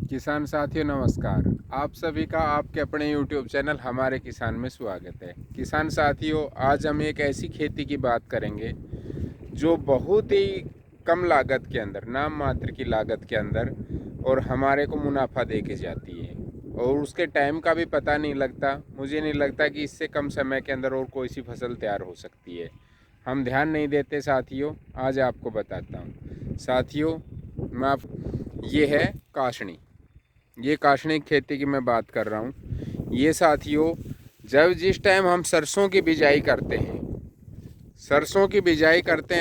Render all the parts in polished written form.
किसान साथियों नमस्कार। आप सभी का आपके अपने YouTube चैनल हमारे किसान में स्वागत है। किसान साथियों, आज हम एक ऐसी खेती की बात करेंगे जो बहुत ही कम लागत के अंदर, नाम मात्र की लागत के अंदर और हमारे को मुनाफा दे के जाती है और उसके टाइम का भी पता नहीं लगता। मुझे नहीं लगता कि इससे कम समय के अंदर और कोई सी फसल तैयार हो सकती है। हम ध्यान नहीं देते साथियों, आज आपको बताता हूँ। साथियों, ये है काशनी। ये काशनी खेती की मैं बात कर रहा हूँ। ये साथियों, जब जिस टाइम हम सरसों की बिजाई करते हैं,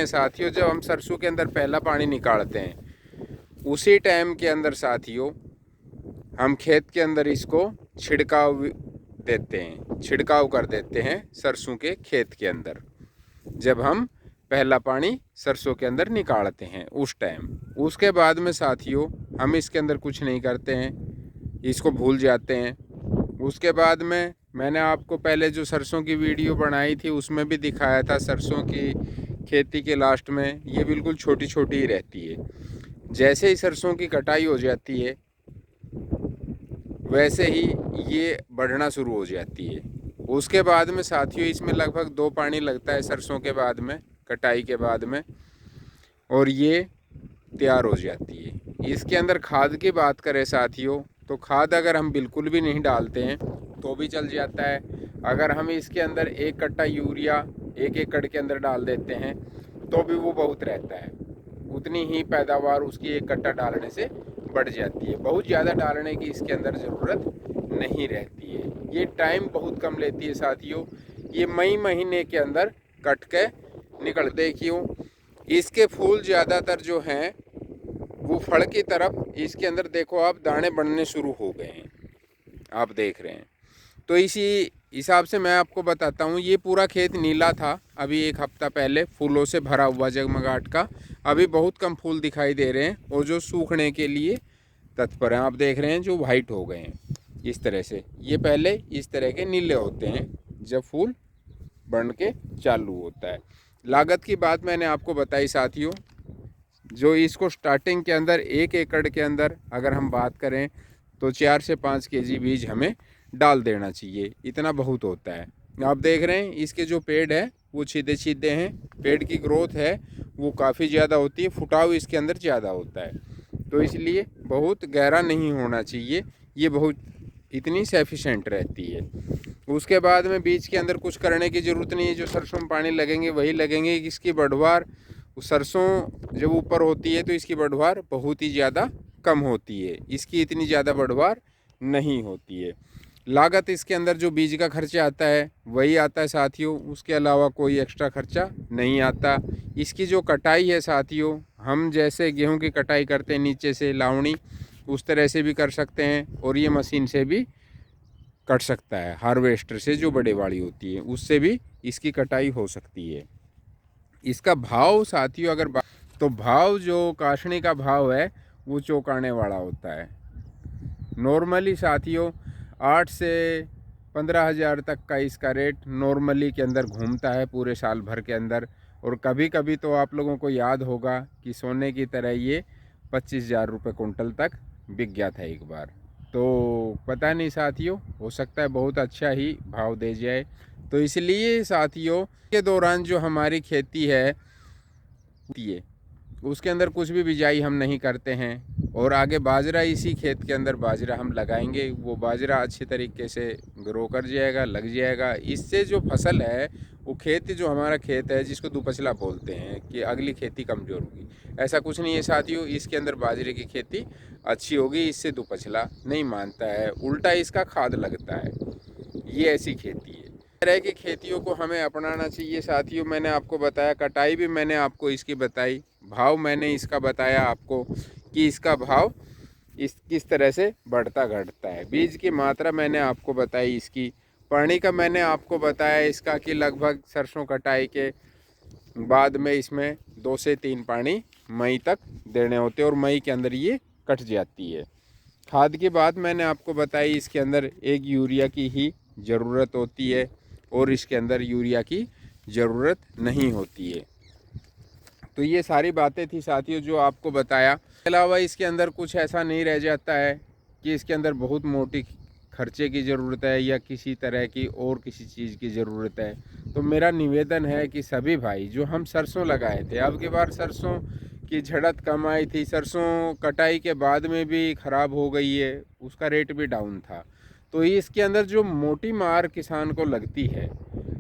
साथियों, जब हम सरसों के अंदर पहला पानी निकालते हैं, उसी टाइम के अंदर साथियों हम खेत के अंदर इसको छिड़काव कर देते हैं सरसों के खेत के अंदर। जब हम पहला पानी सरसों के अंदर निकालते हैं उस टाइम, उसके बाद में साथियों हम इसके अंदर कुछ नहीं करते हैं, इसको भूल जाते हैं। उसके बाद में मैंने आपको पहले जो सरसों की वीडियो बनाई थी उसमें भी दिखाया था, सरसों की खेती के लास्ट में ये बिल्कुल छोटी छोटी ही रहती है। जैसे ही सरसों की कटाई हो जाती है वैसे ही ये बढ़ना शुरू हो जाती है। उसके बाद में साथियों इसमें लगभग 2 पानी लगता है सरसों के बाद में, कटाई के बाद में, और ये तैयार हो जाती है। इसके अंदर खाद की बात करें साथियों, तो खाद अगर हम बिल्कुल भी नहीं डालते हैं तो भी चल जाता है। अगर हम इसके अंदर 1 कट्टा यूरिया 1 एकड़ के अंदर डाल देते हैं तो भी वो बहुत रहता है। उतनी ही पैदावार उसकी 1 कट्टा डालने से बढ़ जाती है। बहुत ज़्यादा डालने की इसके अंदर ज़रूरत नहीं रहती है। ये टाइम बहुत कम लेती है साथियों। ये मई महीने के अंदर कट के निकल, देखियो इसके फूल ज़्यादातर जो हैं वो फड़ की तरफ, इसके अंदर देखो आप दाने बनने शुरू हो गए हैं, आप देख रहे हैं। तो इसी हिसाब से मैं आपको बताता हूँ। ये पूरा खेत नीला था अभी 1 हफ्ता पहले, फूलों से भरा हुआ जगमगाहट का। अभी बहुत कम फूल दिखाई दे रहे हैं और जो सूखने के लिए तत्पर हैं, आप देख रहे हैं जो वाइट हो गए हैं इस तरह से। ये पहले इस तरह के नीले होते हैं जब फूल बन के चालू होता है। लागत की बात मैंने आपको बताई साथियों। जो इसको स्टार्टिंग के अंदर 1 एकड़ के अंदर अगर हम बात करें तो 4 से 5 केजी बीज हमें डाल देना चाहिए, इतना बहुत होता है। आप देख रहे हैं इसके जो पेड़ है वो सीधे सीधे हैं, पेड़ की ग्रोथ है वो काफ़ी ज़्यादा होती है, फुटाव इसके अंदर ज़्यादा होता है। तो इसलिए बहुत गहरा नहीं होना चाहिए, ये बहुत इतनी सफिशेंट रहती है। उसके बाद में बीज के अंदर कुछ करने की ज़रूरत नहीं है। जो सरसों में पानी लगेंगे वही लगेंगे। इसकी बढ़वार, सरसों जब ऊपर होती है तो इसकी बढ़वार बहुत ही ज़्यादा कम होती है, इसकी इतनी ज़्यादा बढ़वार नहीं होती है। लागत इसके अंदर जो बीज का खर्चा आता है वही आता है साथियों, उसके अलावा कोई एक्स्ट्रा खर्चा नहीं आता। इसकी जो कटाई है साथियों, हम जैसे गेहूं की कटाई करते हैं नीचे से लावणी, उस तरह से भी कर सकते हैं और ये मशीन से भी कट सकता है, हार्वेस्टर से जो बड़े वाली होती है उससे भी इसकी कटाई हो सकती है। इसका भाव साथियों तो भाव जो काशनी का भाव है वो चौंकाने वाला होता है। नॉर्मली साथियों 8 से 15 हज़ार तक का इसका रेट नॉर्मली के अंदर घूमता है पूरे साल भर के अंदर। और कभी कभी तो आप लोगों को याद होगा कि सोने की तरह ये 25,000 रुपये कुंटल तक बिक गया था एक बार। तो पता नहीं साथियों, हो सकता है बहुत अच्छा ही भाव दे जाए। तो इसलिए साथियों के दौरान जो हमारी खेती है उसके अंदर कुछ भी बिजाई हम नहीं करते हैं और आगे बाजरा, इसी खेत के अंदर बाजरा हम लगाएंगे। वो बाजरा अच्छे तरीके से ग्रो कर जाएगा, लग जाएगा। इससे जो फसल है वो खेत, जो हमारा खेत है जिसको दुपछला बोलते हैं, कि अगली खेती कमज़ोर होगी, ऐसा कुछ नहीं है साथियों। इसके अंदर बाजरे की खेती अच्छी होगी, इससे दुपछला नहीं मानता है, उल्टा इसका खाद लगता है। ये ऐसी खेती है। तरह की खेतियों को हमें अपनाना चाहिए साथियों। मैंने आपको बताया, कटाई भी मैंने आपको इसकी बताई, भाव मैंने इसका बताया आपको कि इसका भाव इस किस तरह से बढ़ता घटता है। बीज की मात्रा मैंने आपको बताई इसकी। पानी का मैंने आपको बताया इसका कि लगभग सरसों कटाई के बाद में इसमें 2 से 3 पानी मई तक देने होते हैं और मई के अंदर ये कट जाती है। खाद की बात मैंने आपको बताई, इसके अंदर 1 यूरिया की ही ज़रूरत होती है और इसके अंदर यूरिया की ज़रूरत नहीं होती है। तो ये सारी बातें थी साथियों जो आपको बताया। इसके अलावा इसके अंदर कुछ ऐसा नहीं रह जाता है कि इसके अंदर बहुत मोटी खर्चे की ज़रूरत है या किसी तरह की और किसी चीज़ की ज़रूरत है। तो मेरा निवेदन है कि सभी भाई, जो हम सरसों लगाए थे, अब की बार सरसों की झड़त कम आई थी, सरसों कटाई के बाद में भी ख़राब हो गई है, उसका रेट भी डाउन था। तो इसके अंदर जो मोटी मार किसान को लगती है,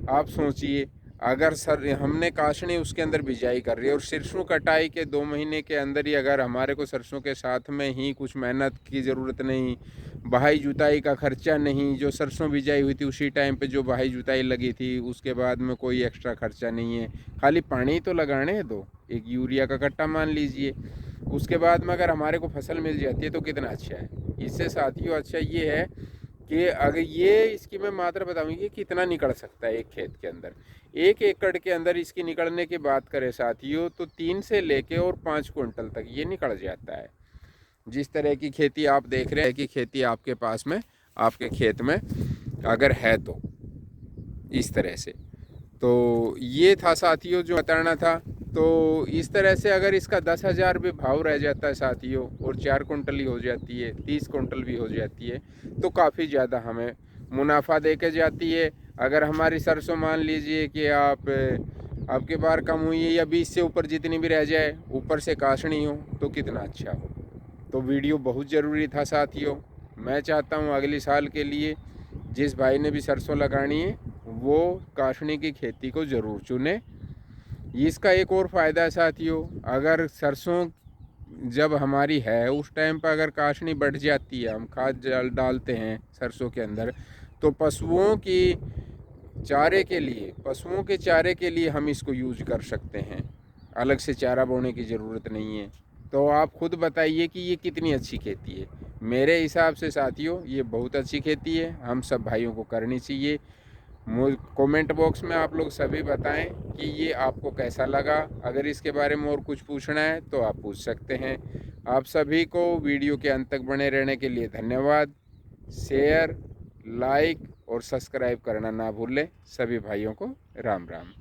आप सोचिए, अगर सर हमने काशनी उसके अंदर बिजाई कर रही है और सरसों कटाई के 2 महीने के अंदर ही अगर हमारे को सरसों के साथ में ही कुछ मेहनत की ज़रूरत नहीं, बहाई जुताई का खर्चा नहीं, जो सरसों बिजाई हुई थी उसी टाइम पे जो बहाई जुताई लगी थी उसके बाद में कोई एक्स्ट्रा खर्चा नहीं है, खाली पानी तो लगाने दो, एक यूरिया का कट्टा मान लीजिए, उसके बाद में अगर हमारे को फसल मिल जाती है तो कितना अच्छा है। इससे साथियों अच्छा ये है कि अगर ये इसकी मैं मात्रा बताऊँ कि कितना निकल सकता है एक खेत के अंदर। 1 एकड़ के अंदर इसकी निकलने की बात करें साथियों तो 3 से लेके और 5 क्विंटल तक ये निकल जाता है। जिस तरह की खेती आप देख रहे हैं कि खेती आपके पास में, आपके खेत में अगर है तो इस तरह से। तो ये था साथियों जो बताना था। तो इस तरह से अगर इसका 10,000 भी भाव रह जाता है साथियों और 4 कुंटल ही हो जाती है, 30 कुंटल भी हो जाती है, तो काफ़ी ज़्यादा हमें मुनाफा दे के जाती है। अगर हमारी सरसों मान लीजिए कि अब की बार कम हुई है या 20 से ऊपर जितनी भी रह जाए, ऊपर से काशनी हो तो कितना अच्छा हो। तो वीडियो बहुत ज़रूरी था साथियों। मैं चाहता हूँ अगले साल के लिए जिस भाई ने भी सरसों लगानी है वो काशनी की खेती को ज़रूर चुने। इसका एक और फ़ायदा है साथियों, अगर सरसों जब हमारी है उस टाइम पर अगर काशनी बढ़ जाती है, हम खाद डालते हैं सरसों के अंदर, तो पशुओं के चारे के लिए हम इसको यूज कर सकते हैं, अलग से चारा बोने की ज़रूरत नहीं है। तो आप खुद बताइए कि ये कितनी अच्छी खेती है। मेरे हिसाब से साथियों ये बहुत अच्छी खेती है, हम सब भाइयों को करनी चाहिए। कमेंट बॉक्स में आप लोग सभी बताएं कि ये आपको कैसा लगा। अगर इसके बारे में और कुछ पूछना है तो आप पूछ सकते हैं। आप सभी को वीडियो के अंत तक बने रहने के लिए धन्यवाद। शेयर, लाइक और सब्सक्राइब करना ना भूलें। सभी भाइयों को राम राम।